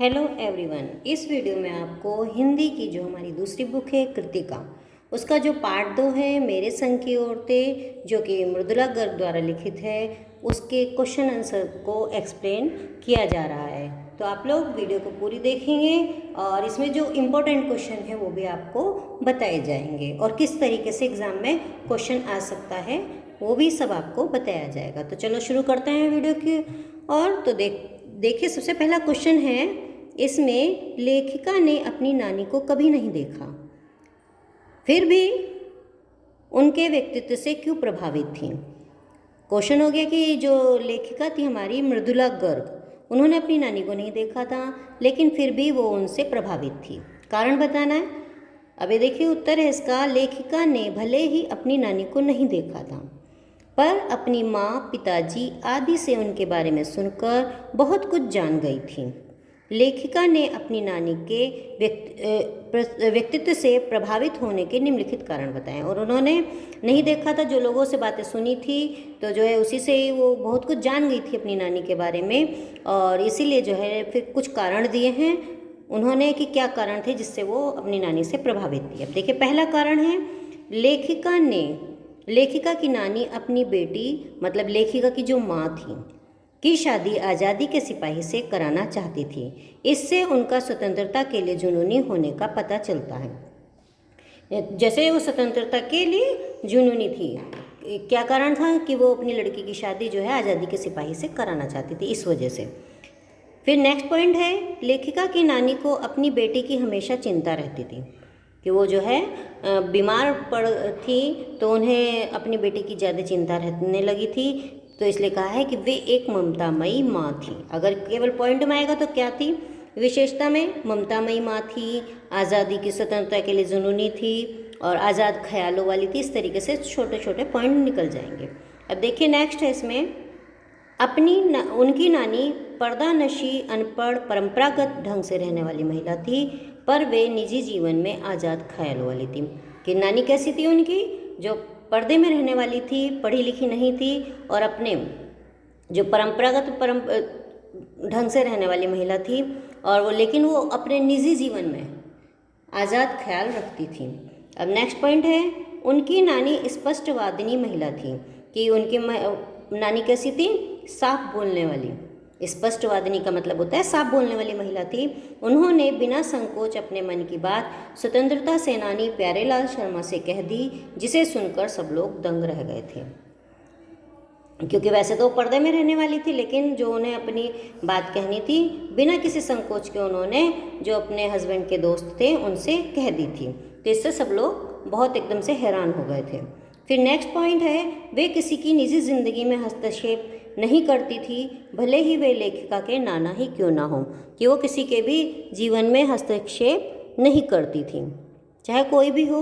Hello everyone. इस video में आपको हिंदी की जो हमारी दूसरी बुक है कृतिका, उसका जो पार्ट 2 है मेरे संग की औरतें, जो कि मृदुला गर्ग द्वारा लिखित है, उसके क्वेश्चन आंसर को एक्सप्लेन किया जा रहा है। तो आप लोग वीडियो को पूरी देखेंगे और इसमें जो इम्पोर्टेंट क्वेश्चन है वो भी आपको बताए जाएंगे और किस तरीके से एग्ज़ाम में क्वेश्चन आ सकता है वो भी सब आपको बताया जाएगा। तो चलो शुरू करते हैं वीडियो की। और तो देखिए सबसे पहला क्वेश्चन है, इसमें लेखिका ने अपनी नानी को कभी नहीं देखा, फिर भी उनके व्यक्तित्व से क्यों प्रभावित थी। क्वेश्चन हो गया कि जो लेखिका थी हमारी मृदुला गर्ग, उन्होंने अपनी नानी को नहीं देखा था लेकिन फिर भी वो उनसे प्रभावित थी। कारण बताना है। अब ये देखिए उत्तर है इसका, लेखिका ने भले ही अपनी नानी को नहीं देखा था पर अपनी माँ, पिताजी आदि से उनके बारे में सुनकर बहुत कुछ जान गई थी। लेखिका ने अपनी नानी के व्यक्तित्व से प्रभावित होने के निम्नलिखित कारण बताएं। और उन्होंने नहीं देखा था, जो लोगों से बातें सुनी थी तो जो है उसी से ही वो बहुत कुछ जान गई थी अपनी नानी के बारे में, और इसीलिए जो है फिर कुछ कारण दिए हैं उन्होंने कि क्या कारण थे जिससे वो अपनी नानी से प्रभावित थी। अब देखिए पहला कारण है, लेखिका की नानी अपनी बेटी मतलब लेखिका की जो माँ थी की शादी आज़ादी के सिपाही से कराना चाहती थी। इससे उनका स्वतंत्रता के लिए जुनूनी होने का पता चलता है। जैसे वो स्वतंत्रता के लिए जुनूनी थी, क्या कारण था कि वो अपनी लड़की की शादी जो है आज़ादी के सिपाही से कराना चाहती थी, इस वजह से। फिर नेक्स्ट पॉइंट है, लेखिका की नानी को अपनी बेटी की हमेशा चिंता रहती थी कि वो जो है बीमार पड़ थी तो उन्हें अपनी बेटी की ज़्यादा चिंता रहने लगी थी। तो इसलिए कहा है कि वे एक ममतामयी माँ थी। अगर केवल पॉइंट में आएगा तो क्या थी, विशेषता में ममतामयी माँ थी, आज़ादी की स्वतंत्रता के लिए जुनूनी थी और आज़ाद ख्यालों वाली थी। इस तरीके से छोटे छोटे पॉइंट निकल जाएंगे। अब देखिए नेक्स्ट है इसमें, उनकी नानी पर्दानशी, अनपढ़, परंपरागत ढंग से रहने वाली महिला थी पर वे निजी जीवन में आज़ाद ख्यालों वाली थी। कि नानी कैसी थी उनकी, जो पर्दे में रहने वाली थी, पढ़ी लिखी नहीं थी और अपने जो परंपरागत ढंग से रहने वाली महिला थी, और वो लेकिन वो अपने निजी जीवन में आज़ाद ख्याल रखती थी। अब नेक्स्ट पॉइंट है, उनकी नानी स्पष्टवादिनी महिला थी। कि उनकी नानी कैसी थी, साफ बोलने वाली। स्पष्टवादिनी का मतलब होता है साफ बोलने वाली महिला थी। उन्होंने बिना संकोच अपने मन की बात स्वतंत्रता सेनानी प्यारेलाल शर्मा से कह दी, जिसे सुनकर सब लोग दंग रह गए थे। क्योंकि वैसे तो पर्दे में रहने वाली थी लेकिन जो उन्हें अपनी बात कहनी थी बिना किसी संकोच के उन्होंने जो अपने हस्बैंड के दोस्त थे उनसे कह दी थी। तो इससे सब लोग बहुत एकदम से हैरान हो गए थे। फिर नेक्स्ट पॉइंट है, वे किसी की निजी जिंदगी में हस्तक्षेप नहीं करती थी, भले ही वे लेखिका के नाना ही क्यों ना हो। कि वो किसी के भी जीवन में हस्तक्षेप नहीं करती थी, चाहे कोई भी हो,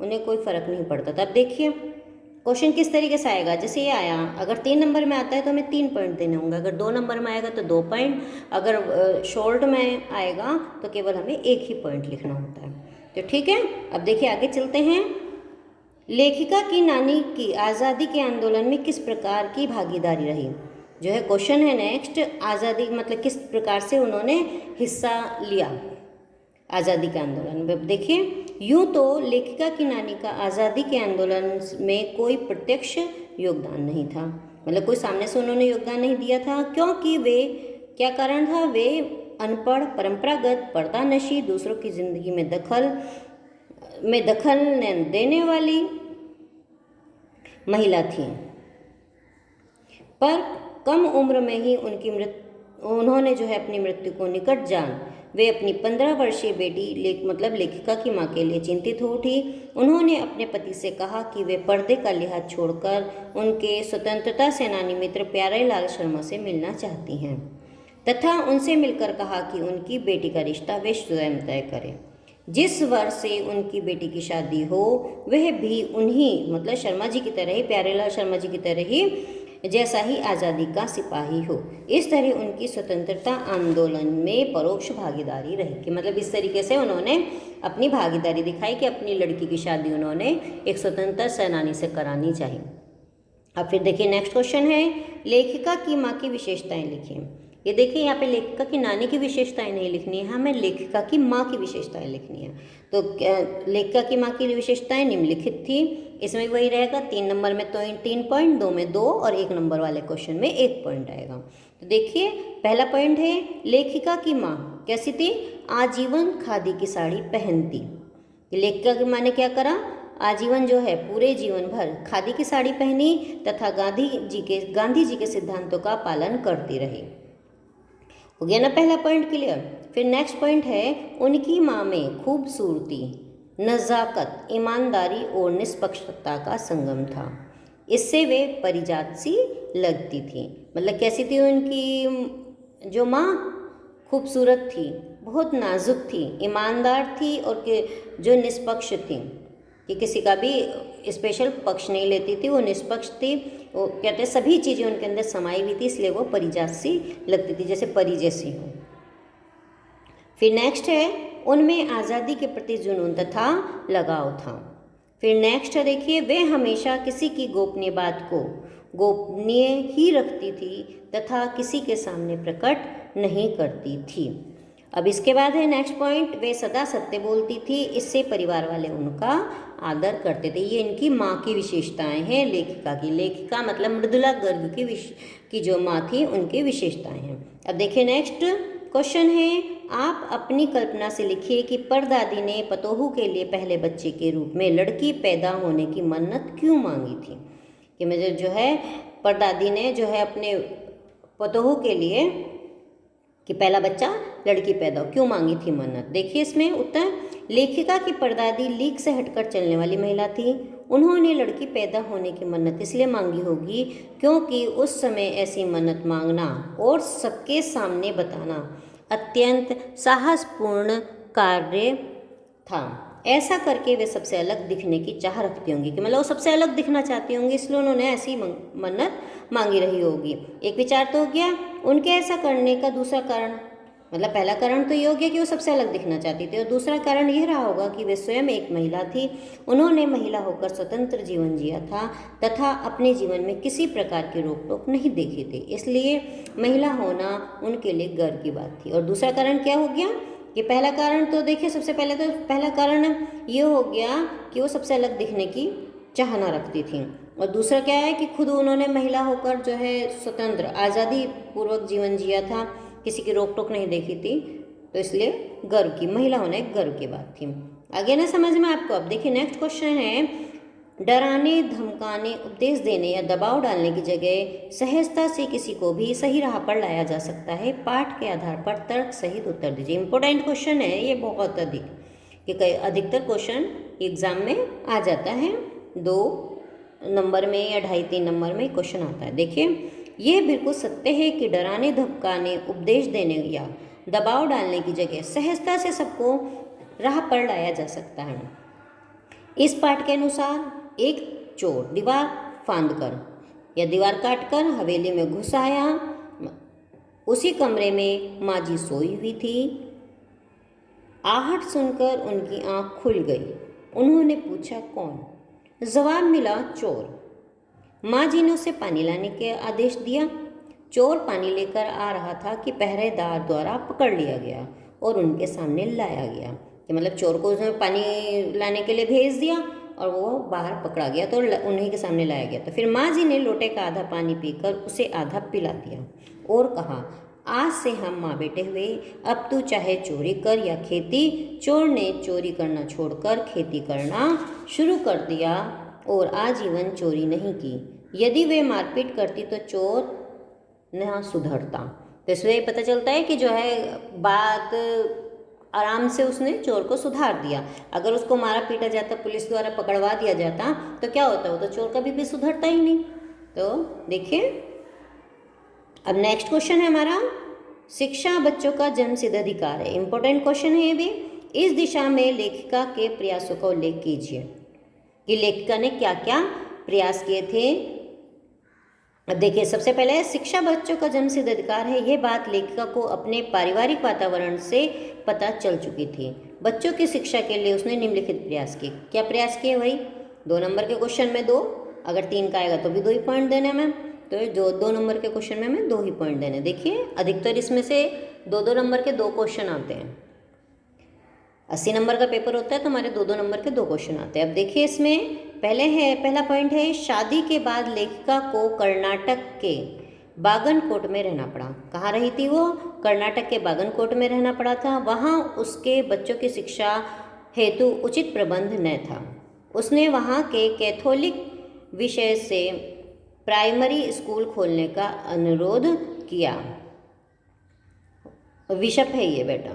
उन्हें कोई फर्क नहीं पड़ता था। अब देखिए क्वेश्चन किस तरीके से आएगा, जैसे ये आया, अगर 3 नंबर में आता है तो हमें 3 पॉइंट देने होंगे, अगर 2 नंबर में आएगा तो 2 पॉइंट, अगर शॉर्ट में आएगा तो केवल हमें 1 ही पॉइंट लिखना होता है। तो ठीक है, अब देखिए आगे चलते हैं। लेखिका की नानी की आज़ादी के आंदोलन में किस प्रकार की भागीदारी रही। जो है क्वेश्चन है नेक्स्ट, आज़ादी मतलब किस प्रकार से उन्होंने हिस्सा लिया आज़ादी के आंदोलन में। देखिए यूँ तो लेखिका की नानी का आज़ादी के आंदोलन में कोई प्रत्यक्ष योगदान नहीं था, मतलब कोई सामने से उन्होंने योगदान नहीं दिया था, क्योंकि वे क्या कारण था, वे अनपढ़, परंपरागत, पर्दानशी, दूसरों की जिंदगी में दखल देने वाली महिला थी। पर कम उम्र में ही उन्होंने जो है अपनी मृत्यु को निकट जान वे अपनी 15 वर्षीय बेटी मतलब लेखिका की माँ के लिए चिंतित हो उठी। उन्होंने अपने पति से कहा कि वे पर्दे का लिहाज छोड़कर उनके स्वतंत्रता सेनानी मित्र प्यारेलाल शर्मा से मिलना चाहती हैं तथा उनसे मिलकर कहा कि उनकी बेटी का रिश्ता वे स्वयं तय करें। जिस वर्ष से उनकी बेटी की शादी हो वह भी उन्हीं मतलब शर्मा जी की तरह ही, प्यारेलाल शर्मा जी की तरह ही जैसा ही आज़ादी का सिपाही हो। इस तरह उनकी स्वतंत्रता आंदोलन में परोक्ष भागीदारी रही। कि मतलब इस तरीके से उन्होंने अपनी भागीदारी दिखाई कि अपनी लड़की की शादी उन्होंने एक स्वतंत्रता सेनानी से करानी चाहिए। अब फिर देखिए नेक्स्ट क्वेश्चन है, लेखिका की माँ की विशेषताएं लिखिए। ये देखिए यहाँ पे लेखिका की नानी की विशेषताएं नहीं लिखनी है, हमें लेखिका की माँ की विशेषताएं लिखनी है। तो लेखिका की माँ की विशेषताएं निम्नलिखित थी, इसमें वही रहेगा। 3 नंबर में तो 3 पॉइंट, 2 में 2 और 1 नंबर वाले क्वेश्चन में 1 पॉइंट आएगा। तो देखिए पहला पॉइंट है, लेखिका की माँ कैसी थी? आजीवन खादी की साड़ी पहनती। लेखिका की माँ ने क्या करा? आजीवन जो है पूरे जीवन भर खादी की साड़ी पहनी तथा गांधी जी के सिद्धांतों का पालन करती रही। हो गया ना पहला पॉइंट क्लियर। फिर नेक्स्ट पॉइंट है, उनकी माँ में खूबसूरती, नज़ाकत, ईमानदारी और निष्पक्षता का संगम था। इससे वे परिजात सी लगती थी। मतलब कैसी थी उनकी जो माँ? खूबसूरत थी, बहुत नाजुक थी, ईमानदार थी और जो निष्पक्ष थी कि किसी का भी स्पेशल पक्ष नहीं लेती थी, वो निष्पक्ष थी। वो कहते हैं सभी चीज़ें उनके अंदर समाई हुई थी, इसलिए वो परिजात सी लगती थी, जैसे परी जैसी हो। फिर नेक्स्ट है, उनमें आज़ादी के प्रति जुनून तथा लगाव था। फिर नेक्स्ट है देखिए, वे हमेशा किसी की गोपनीय बात को गोपनीय ही रखती थी तथा किसी के सामने प्रकट नहीं करती थी। अब इसके बाद है नेक्स्ट पॉइंट, वे सदा सत्य बोलती थी, इससे परिवार वाले उनका आदर करते थे। ये इनकी माँ की विशेषताएं हैं लेखिका की। लेखिका मतलब मृदुला गर्ग की जो माँ थी उनकी विशेषताएं हैं। अब देखिए नेक्स्ट क्वेश्चन है, आप अपनी कल्पना से लिखिए कि परदादी ने पतोहू के लिए पहले बच्चे के रूप में लड़की पैदा होने की मन्नत क्यों मांगी थी। कि मुझे जो है परदादी ने जो है अपने पतोहू के लिए कि पहला बच्चा लड़की पैदा हो क्यों मांगी थी मन्नत। देखिए इसमें उत्तर, लेखिका की परदादी लीक से हटकर चलने वाली महिला थी। उन्होंने लड़की पैदा होने की मन्नत इसलिए मांगी होगी क्योंकि उस समय ऐसी मन्नत मांगना और सबके सामने बताना अत्यंत साहसपूर्ण कार्य था। ऐसा करके वे सबसे अलग दिखने की चाह रखती होंगी, कि मतलब वो सबसे अलग दिखना चाहती होंगी, इसलिए उन्होंने ऐसी मन्नत मांगी रही होगी। एक विचार तो हो गया। उनके ऐसा करने का दूसरा कारण, मतलब पहला कारण तो ये हो गया कि वो सबसे अलग दिखना चाहती थी, और दूसरा कारण यह रहा होगा कि वे स्वयं एक महिला थी। उन्होंने महिला होकर स्वतंत्र जीवन जिया था तथा अपने जीवन में किसी प्रकार की रोक टोक नहीं देखी थी, इसलिए महिला होना उनके लिए गर्व की बात थी। और दूसरा कारण क्या हो गया कि पहला कारण तो देखिए, सबसे पहले तो पहला कारण ये हो गया कि वो सबसे अलग दिखने की चाहना रखती थी, और दूसरा क्या है कि खुद उन्होंने महिला होकर जो है स्वतंत्र आज़ादी पूर्वक जीवन जिया था, किसी की रोक टोक नहीं देखी थी, तो इसलिए गर्व की, महिला होना एक गर्व की बात थी। आगे ना समझ में आपको। अब देखिए नेक्स्ट क्वेश्चन है, डराने, धमकाने, उपदेश देने या दबाव डालने की जगह सहजता से किसी को भी सही राह पर लाया जा सकता है। पाठ के आधार पर तर्क सहित उत्तर दीजिए। इंपॉर्टेंट क्वेश्चन है ये, बहुत अधिक, कि कई अधिकतर क्वेश्चन एग्जाम में आ जाता है, 2 नंबर में या 2.5-3 नंबर में क्वेश्चन आता है। देखिए ये बिल्कुल सत्य है कि डराने, धमकाने, उपदेश देने या दबाव डालने की जगह सहजता से सबको राह पर लाया जा सकता है। इस पाठ के अनुसार एक चोर दीवार फांदकर या दीवार काटकर हवेली में घुस आया। उसी कमरे में माँ जी सोई हुई थी। आहट सुनकर उनकी आंख खुल गई। उन्होंने पूछा, कौन? जवाब मिला, चोर। माँ जी ने उसे पानी लाने के आदेश दिया। चोर पानी लेकर आ रहा था कि पहरेदार द्वारा पकड़ लिया गया और उनके सामने लाया गया। कि मतलब चोर को उसने पानी लाने के लिए भेज दिया और वो बाहर पकड़ा गया, तो उन्हीं के सामने लाया गया। तो फिर माँ जी ने लोटे का आधा पानी पीकर उसे आधा पिला दिया और कहा, आज से हम माँ बेटे हुए, अब तू चाहे चोरी कर या खेती। चोर ने चोरी करना छोड़कर खेती करना शुरू कर दिया और आजीवन चोरी नहीं की। यदि वे मारपीट करती तो चोर न सुधरता। तो इससे पता चलता है कि जो है बात आराम से उसने चोर को सुधार दिया। अगर उसको मारा पीटा जाता, पुलिस द्वारा पकड़वा दिया जाता, तो क्या होता? वो तो चोर कभी भी सुधरता ही नहीं। तो देखिए अब नेक्स्ट क्वेश्चन है हमारा, शिक्षा बच्चों का जन्मसिद्ध अधिकार है। इंपॉर्टेंट क्वेश्चन है ये भी। इस दिशा में लेखिका के प्रयासों का उल्लेख कीजिए कि लेखिका ने क्या क्या प्रयास किए थे। अब देखिए सबसे पहले, शिक्षा बच्चों का जन्मसिद्ध अधिकार है। ये बात लेखिका को अपने पारिवारिक वातावरण से पता चल चुकी थी। बच्चों की शिक्षा के लिए उसने निम्नलिखित प्रयास किए। क्या प्रयास किए? वही 2 नंबर के क्वेश्चन में 2, अगर 3 का आएगा तो भी 2 ही पॉइंट देने में। तो जो 2 नंबर के क्वेश्चन में हमें 2 ही पॉइंट देने। देखिए अधिकतर इसमें से 2-2 नंबर के 2 क्वेश्चन आते हैं। 80 नंबर का पेपर होता है तो हमारे 2-2 नंबर के 2 क्वेश्चन आते हैं। अब देखिए इसमें पहला पॉइंट है, शादी के बाद लेखिका को कर्नाटक के बागनकोट में रहना पड़ा। कहाँ रही थी वो? कर्नाटक के बागनकोट में रहना पड़ा था। वहाँ उसके बच्चों की शिक्षा हेतु उचित प्रबंध न था। उसने वहाँ के कैथोलिक विषय से प्राइमरी स्कूल खोलने का अनुरोध किया। विशप है ये बेटा।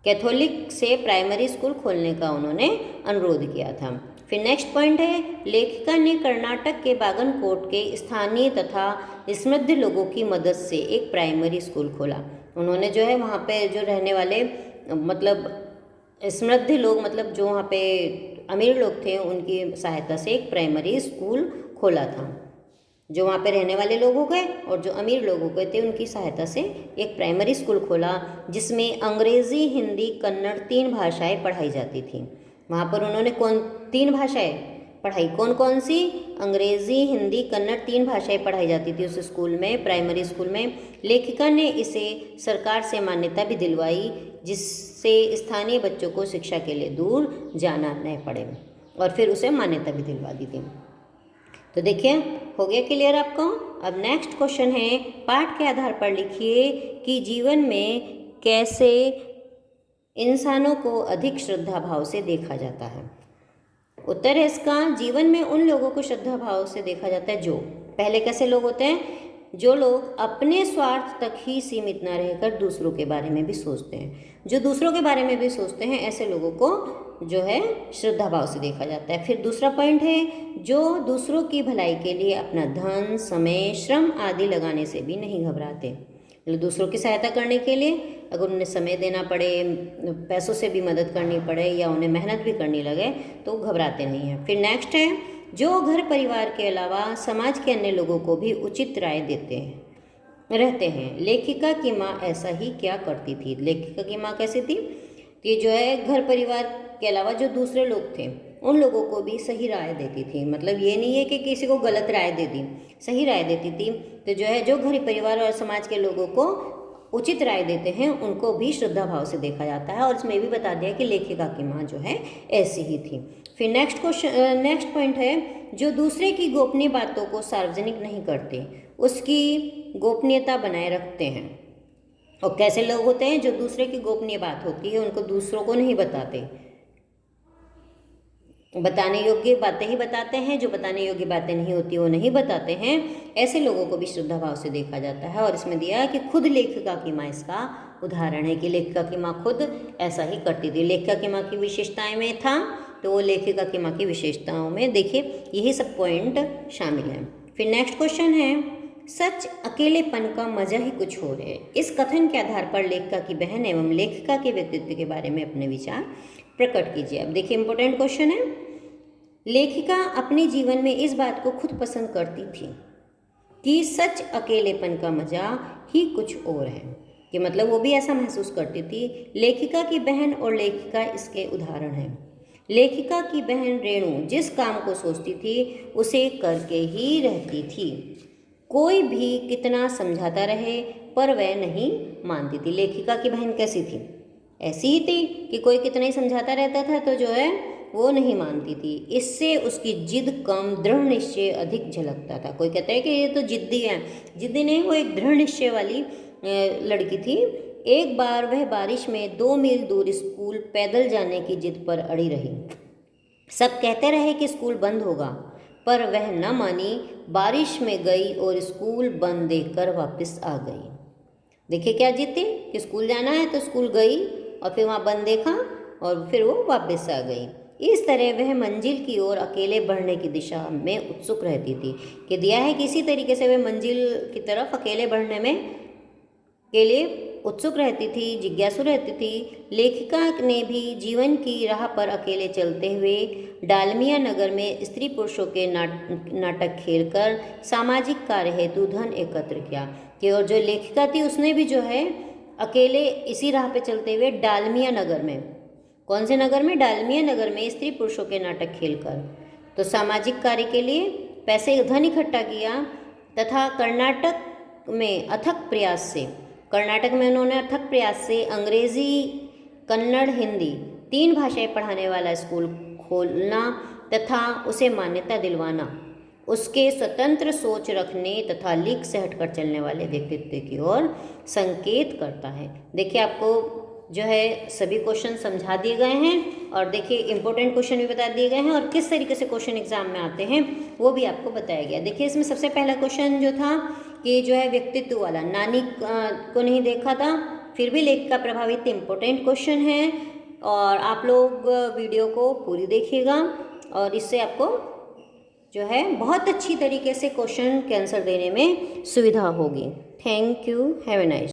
कैथोलिक से प्राइमरी स्कूल खोलने का उन्होंने अनुरोध किया था। फिर नेक्स्ट पॉइंट है, लेखिका ने कर्नाटक के बागनकोट के स्थानीय तथा समृद्ध लोगों की मदद से एक प्राइमरी स्कूल खोला। उन्होंने जो है वहाँ पे जो रहने वाले मतलब समृद्ध लोग, मतलब जो वहाँ पे अमीर लोग थे, उनकी सहायता से एक प्राइमरी स्कूल खोला था। जो वहाँ पे रहने वाले लोग हो गए और जो अमीर लोग हो गए थे, उनकी सहायता से एक प्राइमरी स्कूल खोला जिसमें अंग्रेज़ी, हिंदी, कन्नड़ 3 भाषाएं पढ़ाई जाती थी। वहाँ पर उन्होंने 3 भाषाएं पढ़ाई? कौन कौन सी? अंग्रेज़ी, हिंदी, कन्नड़ 3 भाषाएं पढ़ाई जाती थी उस स्कूल में, प्राइमरी स्कूल में। लेखिका ने इसे सरकार से मान्यता भी दिलवाई जिससे स्थानीय बच्चों को शिक्षा के लिए दूर जाना न पड़े, और फिर उसे मान्यता भी दिलवा दी थी। तो देखिए हो गया क्लियर आपको। अब नेक्स्ट क्वेश्चन है, पाठ के आधार पर लिखिए कि जीवन में कैसे इंसानों को अधिक श्रद्धा भाव से देखा जाता है। उत्तर है इसका, जीवन में उन लोगों को श्रद्धा भाव से देखा जाता है जो पहले कैसे लोग होते हैं, जो लोग अपने स्वार्थ तक ही सीमित न रहकर दूसरों के बारे में भी सोचते हैं। जो दूसरों के बारे में भी सोचते हैं, ऐसे लोगों को जो है श्रद्धा भाव से देखा जाता है। फिर दूसरा पॉइंट है, जो दूसरों की भलाई के लिए अपना धन, समय, श्रम आदि लगाने से भी नहीं घबराते। मतलब दूसरों की सहायता करने के लिए अगर उन्हें समय देना पड़े, पैसों से भी मदद करनी पड़े या उन्हें मेहनत भी करनी लगे तो घबराते नहीं हैं। फिर नेक्स्ट है, जो घर परिवार के अलावा समाज के अन्य लोगों को भी उचित राय देते हैं रहते हैं। लेखिका की माँ ऐसा ही क्या करती थी? लेखिका की माँ कैसी थी? कि जो है घर परिवार के अलावा जो दूसरे लोग थे उन लोगों को भी सही राय देती थी। मतलब ये नहीं है कि किसी को गलत राय दे दी, सही राय देती थी। तो जो है जो घर परिवार और समाज के लोगों को उचित राय देते हैं उनको भी श्रद्धा भाव से देखा जाता है। और इसमें भी बता दिया कि लेखिका की माँ जो है ऐसी ही थी। फिर नेक्स्ट पॉइंट है, जो दूसरे की गोपनीय बातों को सार्वजनिक नहीं करते, उसकी गोपनीयता बनाए रखते हैं। और कैसे लोग होते हैं? जो दूसरे की गोपनीय बात होती है उनको दूसरों को नहीं बताते, बताने योग्य बातें ही बताते हैं, जो बताने योग्य बातें नहीं होती वो नहीं बताते हैं। ऐसे लोगों को भी श्रद्धा भाव से देखा जाता है। और इसमें दिया है कि खुद लेखिका की माँ इसका उदाहरण है कि लेखिका की माँ खुद ऐसा ही करती थी। लेखिका की माँ की विशेषताएं में था तो वो लेखिका की माँ की विशेषताओं में देखिए यही सब पॉइंट शामिल हैं। फिर नेक्स्ट क्वेश्चन है, सच अकेलेपन का मजा ही कुछ और है। इस कथन के आधार पर लेखिका की बहन एवं लेखिका के व्यक्तित्व के बारे में अपने विचार प्रकट कीजिए। अब देखिए इंपॉर्टेंट क्वेश्चन है, लेखिका अपने जीवन में इस बात को खुद पसंद करती थी कि सच अकेलेपन का मजा ही कुछ और है, कि मतलब वो भी ऐसा महसूस करती थी। लेखिका की बहन और लेखिका इसके उदाहरण हैं। लेखिका की बहन रेणु जिस काम को सोचती थी उसे करके ही रहती थी। कोई भी कितना समझाता रहे पर वह नहीं मानती थी। लेखिका की बहन कैसी थी? ऐसी ही थी कि कोई कितना ही समझाता रहता था तो जो है वो नहीं मानती थी। इससे उसकी जिद कम, दृढ़ निश्चय अधिक झलकता था। कोई कहता है कि ये तो जिद्दी है, जिद्दी नहीं, वो एक दृढ़ निश्चय वाली लड़की थी। एक बार वह बारिश में 2 मील दूर स्कूल पैदल जाने की जिद पर अड़ी रही। सब कहते रहे कि स्कूल बंद होगा पर वह न मानी, बारिश में गई और स्कूल बंद देखकर वापस आ गई। देखिए क्या जिद थी कि स्कूल जाना है तो स्कूल गई और फिर वहाँ बंद देखा और फिर वो वापस आ गई। इस तरह वह मंजिल की ओर अकेले बढ़ने की दिशा में उत्सुक रहती थी। कि दिया है कि इसी तरीके से वह मंजिल की तरफ अकेले बढ़ने में के लिए उत्सुक रहती थी, जिज्ञासु रहती थी। लेखिका ने भी जीवन की राह पर अकेले चलते हुए डालमिया नगर में स्त्री पुरुषों के नाटक खेलकर सामाजिक कार्य हेतु धन एकत्र किया। कि और जो लेखिका थी उसने भी जो है अकेले इसी राह पे चलते हुए डालमिया नगर में, कौन से नगर में? डालमिया नगर में स्त्री पुरुषों के नाटक खेलकर तो सामाजिक कार्य के लिए पैसे धन इकट्ठा किया तथा कर्नाटक में अथक प्रयास से, कर्नाटक में उन्होंने अथक प्रयास से अंग्रेज़ी, कन्नड़, हिंदी 3 भाषाएं पढ़ाने वाला स्कूल खोलना तथा उसे मान्यता दिलवाना उसके स्वतंत्र सोच रखने तथा लीक से हटकर चलने वाले व्यक्तित्व की ओर संकेत करता है। देखिए आपको जो है सभी क्वेश्चन समझा दिए गए हैं और देखिए इंपॉर्टेंट क्वेश्चन भी बता दिए गए हैं और किस तरीके से क्वेश्चन एग्जाम में आते हैं वो भी आपको बताया गया। देखिए इसमें सबसे पहला क्वेश्चन जो था कि जो है व्यक्तित्व वाला, नानी को नहीं देखा था फिर भी लेखिका प्रभावित, इंपॉर्टेंट क्वेश्चन है और आप लोग वीडियो को पूरी देखिएगा और इससे आपको जो है बहुत अच्छी तरीके से क्वेश्चन के आंसर देने में सुविधा होगी। Thank you, have a nice.